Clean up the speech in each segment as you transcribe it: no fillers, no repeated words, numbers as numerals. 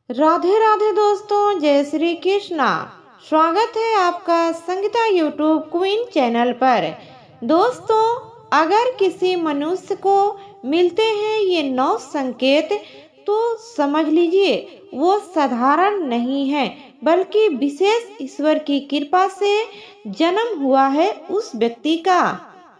राधे राधे दोस्तों, जय श्री कृष्णा। स्वागत है आपका संगीता यूट्यूब क्वीन चैनल पर। दोस्तों, अगर किसी मनुष्य को मिलते हैं ये 9 संकेत तो समझ लीजिए वो साधारण नहीं है, बल्कि विशेष ईश्वर की कृपा से जन्म हुआ है उस व्यक्ति का।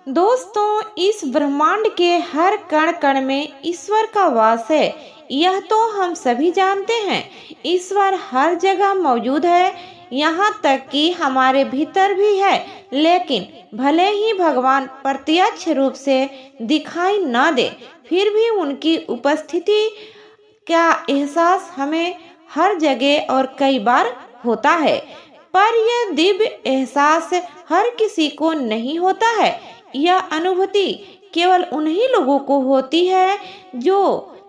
दोस्तों, इस ब्रह्मांड के हर कण कण में ईश्वर का वास है, यह तो हम सभी जानते हैं। ईश्वर हर जगह मौजूद है, यहाँ तक कि हमारे भीतर भी है। लेकिन भले ही भगवान प्रत्यक्ष रूप से दिखाई न दे, फिर भी उनकी उपस्थिति का एहसास हमें हर जगह और कई बार होता है। पर यह दिव्य एहसास हर किसी को नहीं होता है। यह अनुभूति केवल उन्हीं लोगों को होती है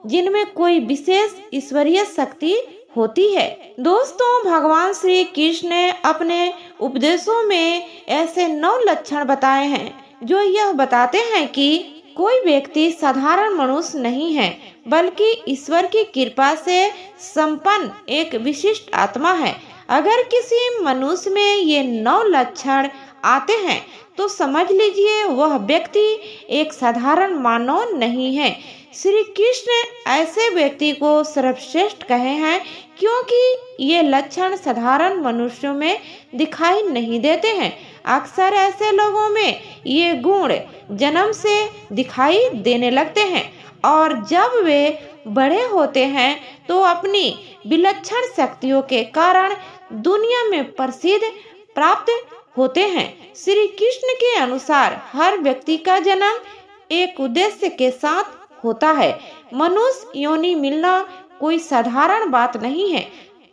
जिनमें कोई विशेष ईश्वरीय शक्ति होती है। दोस्तों, भगवान श्री कृष्ण ने अपने उपदेशों में ऐसे 9 लक्षण बताए हैं जो यह बताते हैं कि कोई व्यक्ति साधारण मनुष्य नहीं है, बल्कि ईश्वर की कृपा से संपन्न एक विशिष्ट आत्मा है। अगर किसी मनुष्य में ये 9 लक्षण आते हैं तो समझ लीजिए वह व्यक्ति एक साधारण मानव नहीं है। श्री कृष्ण ऐसे व्यक्ति को सर्वश्रेष्ठ कहे हैं क्योंकि ये लक्षण साधारण मनुष्यों में दिखाई नहीं देते हैं। अक्सर ऐसे लोगों में ये गुण जन्म से दिखाई देने लगते हैं और जब वे बड़े होते हैं तो अपनी विलक्षण शक्तियों के कारण दुनिया में प्रसिद्ध प्राप्त होते हैं। श्री कृष्ण के अनुसार हर व्यक्ति का जन्म एक उद्देश्य के साथ होता है। मनुष्य योनि मिलना कोई साधारण बात नहीं है।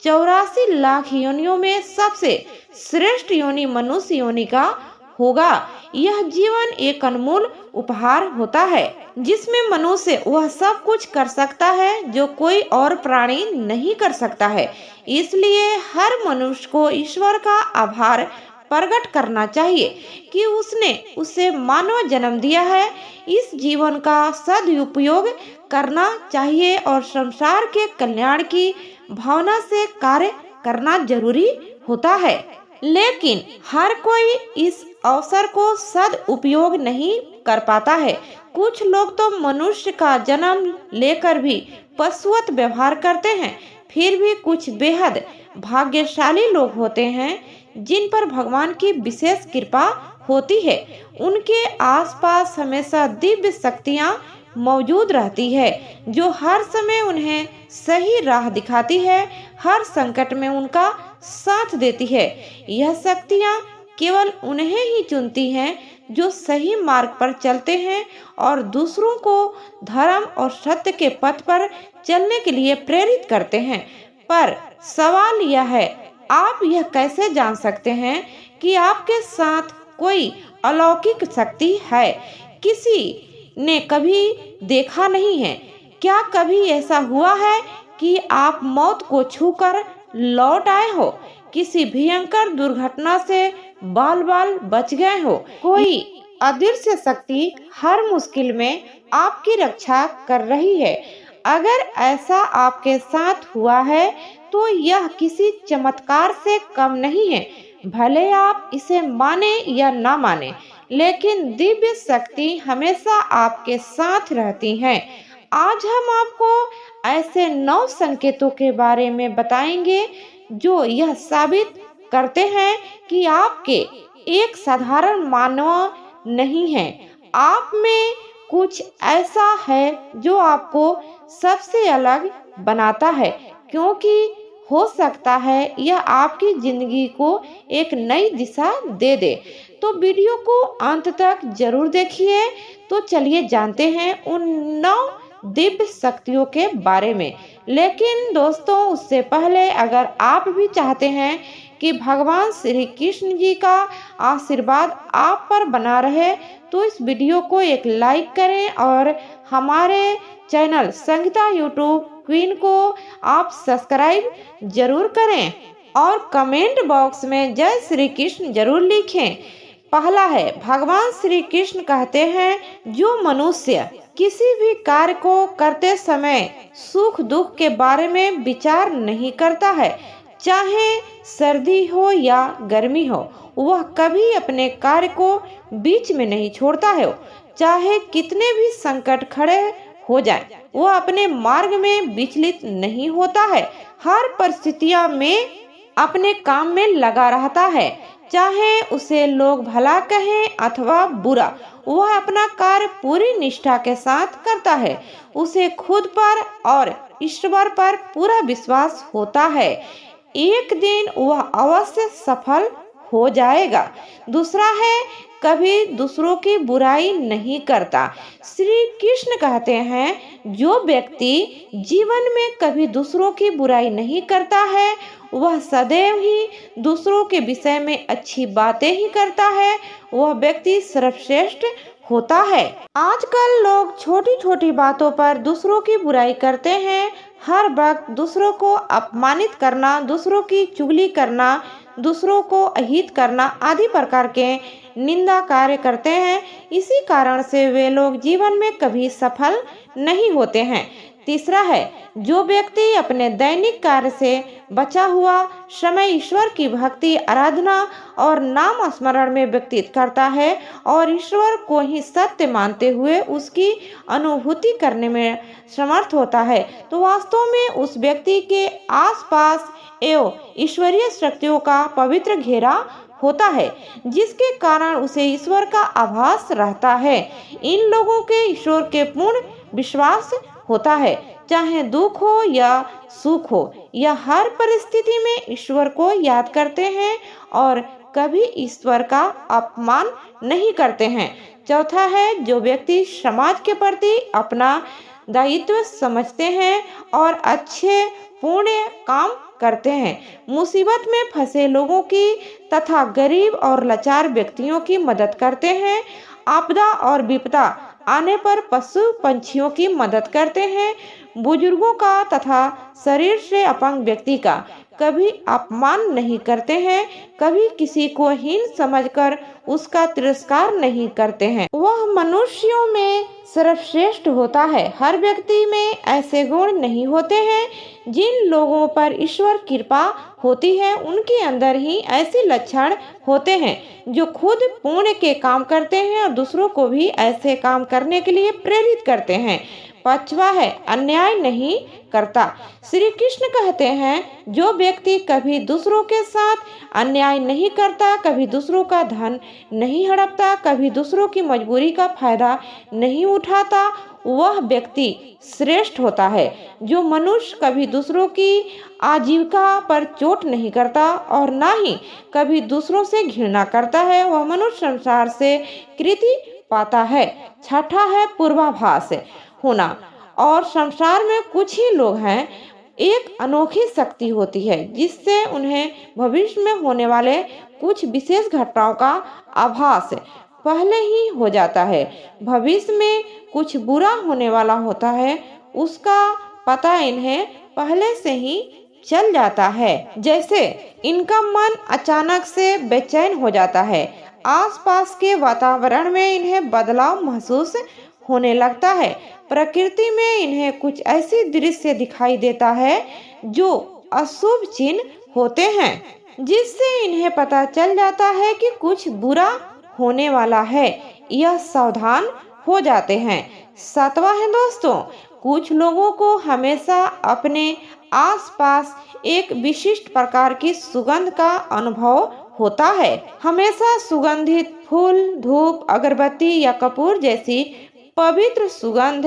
84 लाख योनियों में सबसे श्रेष्ठ योनि मनुष्य योनि का होगा। यह जीवन एक अनमोल उपहार होता है जिसमें मनुष्य वह सब कुछ कर सकता है जो कोई और प्राणी नहीं कर सकता है। इसलिए हर मनुष्य को ईश्वर का आभार प्रकट करना चाहिए कि उसने उसे मानव जन्म दिया है। इस जीवन का सदुपयोग करना चाहिए और संसार के कल्याण की भावना से कार्य करना जरूरी होता है। लेकिन हर कोई इस अवसर को सदुपयोग नहीं कर पाता है। कुछ लोग तो मनुष्य का जन्म लेकर भी पशुवत व्यवहार करते हैं। फिर भी कुछ बेहद भाग्यशाली लोग होते हैं जिन पर भगवान की विशेष कृपा होती है। उनके आसपास हमेशा दिव्य शक्तियाँ मौजूद रहती है जो हर समय उन्हें सही राह दिखाती है, हर संकट में उनका साथ देती है। यह शक्तियाँ केवल उन्हें ही चुनती हैं जो सही मार्ग पर चलते हैं और दूसरों को धर्म और सत्य के पथ पर चलने के लिए प्रेरित करते हैं। पर सवाल यह है, आप यह कैसे जान सकते हैं कि आपके साथ कोई अलौकिक शक्ति है? किसी ने कभी देखा नहीं है? क्या कभी ऐसा हुआ है कि आप मौत को छूकर लौट आए हो? किसी भयंकर दुर्घटना से बाल बाल बच गए हो? कोई अदृश्य शक्ति हर मुश्किल में आपकी रक्षा कर रही है। अगर ऐसा आपके साथ हुआ है तो यह किसी चमत्कार से कम नहीं है। भले आप इसे माने या ना माने, लेकिन दिव्य शक्ति हमेशा आपके साथ रहती है। आज हम आपको ऐसे 9 संकेतों के बारे में बताएंगे जो यह साबित करते हैं कि आपके एक साधारण मानव नहीं है। आप में कुछ ऐसा है जो आपको सबसे अलग बनाता है, क्योंकि हो सकता है यह आपकी जिंदगी को एक नई दिशा दे दे। तो वीडियो को अंत तक जरूर देखिए। तो चलिए जानते हैं उन 9 दिव्य शक्तियों के बारे में। लेकिन दोस्तों, उससे पहले अगर आप भी चाहते हैं कि भगवान श्री कृष्ण जी का आशीर्वाद आप पर बना रहे तो इस वीडियो को एक लाइक करें और हमारे चैनल संगीता यूट्यूब क्वीन को आप सब्सक्राइब जरूर करें और कमेंट बॉक्स में जय श्री कृष्ण जरूर लिखें। पहला है, भगवान श्री कृष्ण कहते हैं जो मनुष्य किसी भी कार्य को करते समय सुख दुख के बारे में विचार नहीं करता है, चाहे सर्दी हो या गर्मी हो, वह कभी अपने कार्य को बीच में नहीं छोड़ता है। चाहे कितने भी संकट खड़े हो जाए, वह अपने मार्ग में विचलित नहीं होता है। हर परिस्थितियों में अपने काम में लगा रहता है, चाहे उसे लोग भला कहें अथवा बुरा, वह अपना कार्य पूरी निष्ठा के साथ करता है। उसे खुद पर और ईश्वर पर पूरा विश्वास होता है, एक दिन वह अवश्य सफल हो जाएगा। दूसरा है, कभी दूसरों की बुराई नहीं करता। श्री कृष्ण कहते हैं जो व्यक्ति जीवन में कभी दूसरों की बुराई नहीं करता है, वह सदैव ही दूसरों के विषय में अच्छी बातें ही करता है, वह व्यक्ति सर्वश्रेष्ठ होता है। आजकल लोग छोटी छोटी बातों पर दूसरों की बुराई करते हैं। हर वक्त दूसरों को अपमानित करना, दूसरों की चुगली करना, दूसरों को अहित करना आदि प्रकार के निंदा कार्य करते हैं। इसी कारण से वे लोग जीवन में कभी सफल नहीं होते हैं। तीसरा है, जो व्यक्ति अपने दैनिक कार्य से बचा हुआ समय ईश्वर की भक्ति, आराधना और नाम स्मरण में व्यतीत करता है और ईश्वर को ही सत्य मानते हुए उसकी अनुभूति करने में समर्थ होता है, तो वास्तव में उस व्यक्ति के आसपास एवं ईश्वरीय शक्तियों का पवित्र घेरा होता है, जिसके कारण उसे ईश्वर का आभास रहता है। इन लोगों के ईश्वर के पूर्ण विश्वास होता है, चाहे दुख हो या सुख हो, या हर परिस्थिति में ईश्वर को याद करते हैं और कभी ईश्वर का अपमान नहीं करते हैं। चौथा है, जो व्यक्ति समाज के प्रति अपना दायित्व समझते हैं और अच्छे पुण्य काम करते हैं, मुसीबत में फंसे लोगों की तथा गरीब और लाचार व्यक्तियों की मदद करते हैं, आपदा और विपदा आने पर पशु पंछियों की मदद करते हैं, बुजुर्गों का तथा शरीर से अपंग व्यक्ति का कभी अपमान नहीं करते हैं, कभी किसी को हीन समझकर उसका तिरस्कार नहीं करते हैं, वह मनुष्यों में सर्वश्रेष्ठ होता है। हर व्यक्ति में ऐसे गुण नहीं होते हैं। जिन लोगों पर ईश्वर कृपा होती है, उनके अंदर ही ऐसे लक्षण होते हैं जो खुद पुण्य के काम करते हैं और दूसरों को भी ऐसे काम करने के लिए प्रेरित करते हैं। पांचवा है, अन्याय नहीं करता। श्री कृष्ण कहते हैं जो व्यक्ति कभी दूसरों के साथ अन्याय नहीं करता, कभी दूसरों का धन नहीं हड़पता, कभी दूसरों की मजबूरी का फायदा नहीं उठाता, वह व्यक्ति श्रेष्ठ होता है। जो मनुष्य कभी दूसरों की आजीविका पर चोट नहीं करता और ना ही कभी दूसरों से घृणा करता है, वह मनुष्य संसार से कृति पाता है। छठा है, पूर्वाभास होना। और संसार में कुछ ही लोग हैं, एक अनोखी शक्ति होती है जिससे उन्हें भविष्य में होने वाले कुछ विशेष घटनाओं का आभास पहले ही हो जाता है। भविष्य में कुछ बुरा होने वाला होता है, उसका पता इन्हें पहले से ही चल जाता है। जैसे इनका मन अचानक से बेचैन हो जाता है, आसपास के वातावरण में इन्हें बदलाव महसूस होने लगता है, प्रकृति में इन्हें कुछ ऐसी दृश्य दिखाई देता है जो अशुभ चिन्ह होते हैं, जिससे इन्हें पता चल जाता है कि कुछ बुरा होने वाला है। यह सावधान हो जाते हैं। सातवां है दोस्तों, कुछ लोगों को हमेशा अपने आसपास एक विशिष्ट प्रकार की सुगंध का अनुभव होता है। हमेशा सुगंधित फूल, धूप, अगरबत्ती या कपूर जैसी पवित्र सुगंध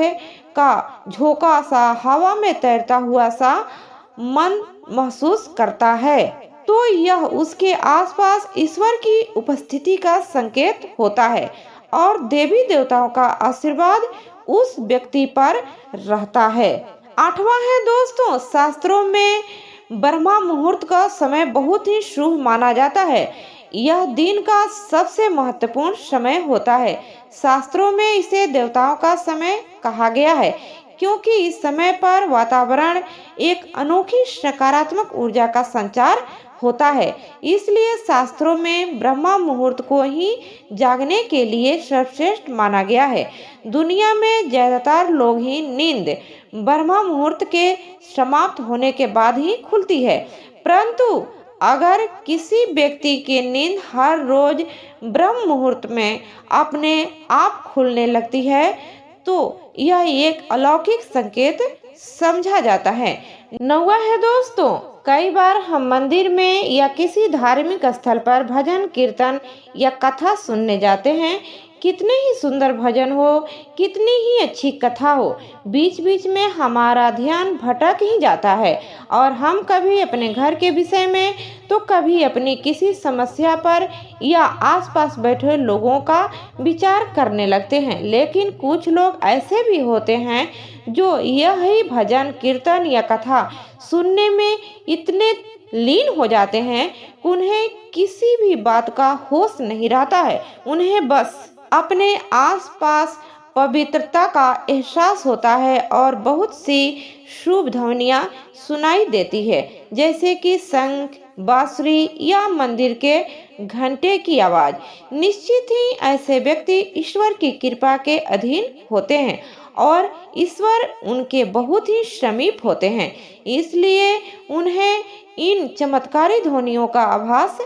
का झोंका सा हवा में तैरता हुआ सा मन महसूस करता है, तो यह उसके आसपास ईश्वर की उपस्थिति का संकेत होता है और देवी देवताओं का आशीर्वाद उस व्यक्ति पर रहता है। आठवां है दोस्तों, शास्त्रों में ब्रह्मा मुहूर्त का समय बहुत ही शुभ माना जाता है। यह दिन का सबसे महत्वपूर्ण समय होता है। शास्त्रों में इसे देवताओं का समय कहा गया है। क्योंकि इस समय पर वातावरण एक अनोखी सकारात्मक ऊर्जा का संचार होता है। इसलिए शास्त्रों में ब्रह्म मुहूर्त को ही जागने के लिए सर्वश्रेष्ठ माना गया है। दुनिया में ज्यादातर लोग ही नींद ब्रह्म मुहूर्त के समाप्त होने के बाद ही खुलती है, परंतु अगर किसी व्यक्ति की नींद हर रोज ब्रह्म मुहूर्त में अपने आप खुलने लगती है तो यह एक अलौकिक संकेत समझा जाता है। नौवा है दोस्तों, कई बार हम मंदिर में या किसी धार्मिक स्थल पर भजन कीर्तन या कथा सुनने जाते हैं। कितने ही सुंदर भजन हो, कितनी ही अच्छी कथा हो, बीच बीच में हमारा ध्यान भटक ही जाता है और हम कभी अपने घर के विषय में तो कभी अपनी किसी समस्या पर या आसपास बैठे लोगों का विचार करने लगते हैं। लेकिन कुछ लोग ऐसे भी होते हैं जो यही भजन कीर्तन या कथा सुनने में इतने लीन हो जाते हैं, उन्हें किसी भी बात का होश नहीं रहता है। उन्हें बस अपने आसपास पवित्रता का एहसास होता है और बहुत सी शुभ ध्वनियाँ सुनाई देती है, जैसे कि शंख, बांसुरी या मंदिर के घंटे की आवाज। निश्चित ही ऐसे व्यक्ति ईश्वर की कृपा के अधीन होते हैं और ईश्वर उनके बहुत ही समीप होते हैं, इसलिए उन्हें इन चमत्कारी ध्वनियों का आभास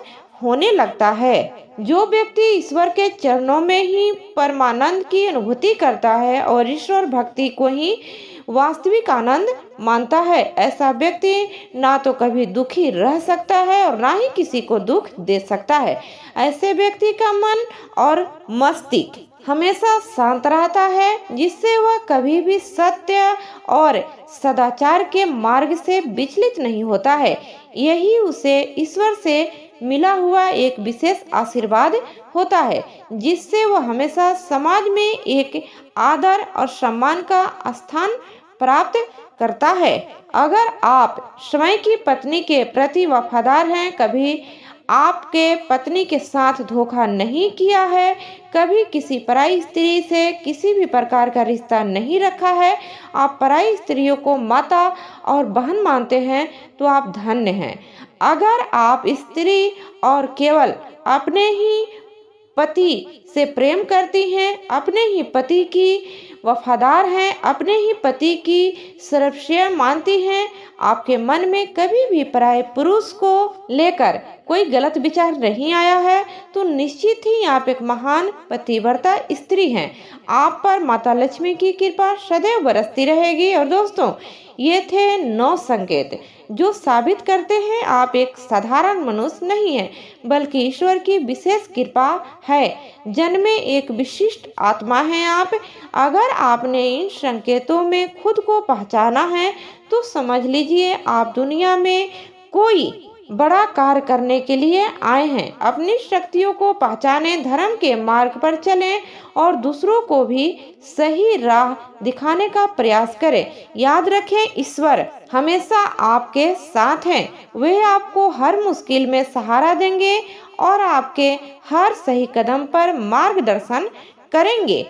होने लगता है। जो व्यक्ति ईश्वर के चरणों में ही परमानंद की अनुभूति करता है और ईश्वर भक्ति को ही वास्तविक आनंद मानता है, ऐसा व्यक्ति ना तो कभी दुखी रह सकता है और ना ही किसी को दुख दे सकता है। ऐसे व्यक्ति का मन और मस्तिष्क हमेशा शांत रहता है, जिससे वह कभी भी सत्य और सदाचार के मार्ग से विचलित नहीं होता है। यही उसे ईश्वर से मिला हुआ एक विशेष आशीर्वाद होता है, जिससे वह हमेशा समाज में एक आदर और सम्मान का स्थान प्राप्त करता है। अगर आप स्वयं की पत्नी के प्रति वफादार हैं, कभी आपके पत्नी के साथ धोखा नहीं किया है, कभी किसी पराई स्त्री से किसी भी प्रकार का रिश्ता नहीं रखा है, आप पराई स्त्रियों को माता और बहन मानते हैं, तो आप धन्य हैं। अगर आप स्त्री और केवल अपने ही पति से प्रेम करती हैं, अपने ही पति की वफादार हैं, अपने ही पति की सर्वश्रेय मानती हैं, आपके मन में कभी भी पराये पुरुष को लेकर कोई गलत विचार नहीं आया है, तो निश्चित ही आप एक महान पतिव्रता स्त्री हैं। आप पर माता लक्ष्मी की कृपा सदैव बरसती रहेगी। और दोस्तों, ये थे 9 संकेत जो साबित करते हैं आप एक साधारण मनुष्य नहीं है, बल्कि ईश्वर की विशेष कृपा है। जन्मे एक विशिष्ट आत्मा है आप। अगर आपने इन संकेतों में खुद को पहचाना है तो समझ लीजिए आप दुनिया में कोई बड़ा कार्य करने के लिए आए हैं। अपनी शक्तियों को पहचाने, धर्म के मार्ग पर चलें और दूसरों को भी सही राह दिखाने का प्रयास करें। याद रखें, ईश्वर हमेशा आपके साथ हैं। वे आपको हर मुश्किल में सहारा देंगे और आपके हर सही कदम पर मार्गदर्शन करेंगे।